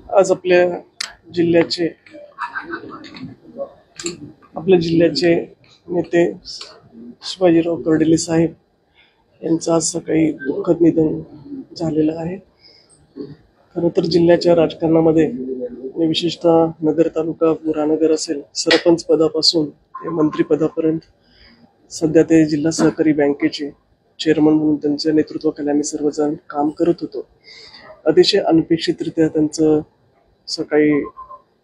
आज आपल्या जिल्ह्याचे नेते शिवाजीराव कर्डिले साहेब यांचं आज सकाळी दुःखद निधन झालेलं आहे. खरं तर जिल्ह्याच्या राजकारणामध्ये आणि विशेषतः नगर तालुका बुरानगर असेल, सरपंच पदापासून ते मंत्रिपदापर्यंत सध्या ते जिल्हा सहकारी बँकेचे चेअरमन म्हणून त्यांच्या नेतृत्वाखाली आम्ही सर्वजण काम करत होतो. अतिशय अनपेक्षितरित्या त्यांचं सकाळी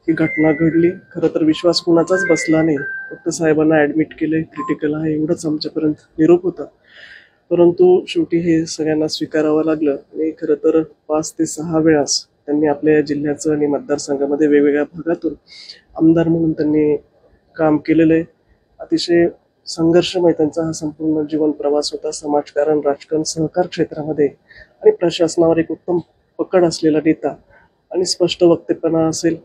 ही घटना घडली. खरं तर विश्वास कुणाचाच बसला नाही. फक्त साहेबांना ऍडमिट केले, क्रिटिकल आहे एवढंच आमच्यापर्यंत निरोप होता. परंतु शेवटी हे सगळ्यांना स्वीकारावं लागलं आणि खरं तर 5 ते 6 वेळास त्यांनी आपल्या जिल्ह्याचं आणि मतदारसंघामध्ये वेगवेगळ्या भागातून आमदार म्हणून त्यांनी काम केलेलं आहे. अतिशय संघर्षमय त्यांचा हा संपूर्ण जीवन प्रवास होता. समाजकारण, राजकारण, सहकार क्षेत्रामध्ये आणि प्रशासनावर एक उत्तम पकड असलेला नेता आणि स्पष्ट वक्तेपणा असेल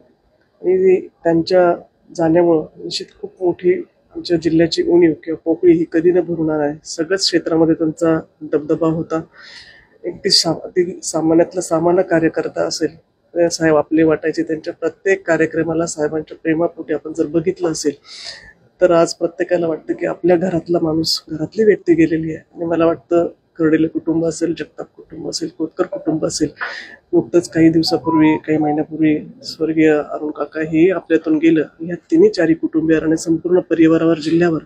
आणि त्यांच्या जाण्यामुळं निश्चित खूप मोठी आमच्या जिल्ह्याची उणीव किंवा पोकळी ही कधी न भरणार आहे. सगळ्याच क्षेत्रामध्ये त्यांचा दबदबा होता. अगदी सामान्यातला सामान्य कार्यकर्ता असेल तर साहेब आपले वाटायचे. त्यांच्या प्रत्येक कार्यक्रमाला साहेबांच्या प्रेमापोटी आपण जर बघितलं असेल तर आज प्रत्येकाला वाटतं की आपल्या घरातला माणूस, घरातली व्यक्ती गेलेली आहे. आणि मला वाटतं कर्डिले कुटुंब असेल, जगताप कुटुंब असेल, कोतकर कुटुंब असेल, नुकतंच काही दिवसापूर्वी, काही महिन्यापूर्वी स्वर्गीय अरुण काका हे आपल्यातून गेलं. या तिन्ही चारी कुटुंबियांवर आणि संपूर्ण परिवारावर, जिल्ह्यावर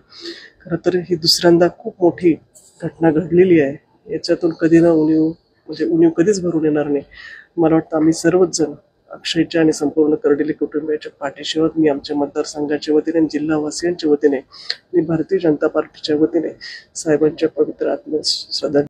खरं तर ही दुसऱ्यांदा खूप मोठी घटना घडलेली आहे. याच्यातून कधी ना उणीव कधीच भरून येणार नाही. मला वाटतं आम्ही सर्वच जण अक्षयच्या आणि संपूर्ण कर्डिले कुटुंबियाच्या पाठीशी आहोत. मी आमच्या मतदारसंघाच्या वतीने, जिल्हावासियांच्या वतीने आणि भारतीय जनता पार्टीच्या वतीने साहेबांच्या पवित्र आत्म्यास श्रद्धांजली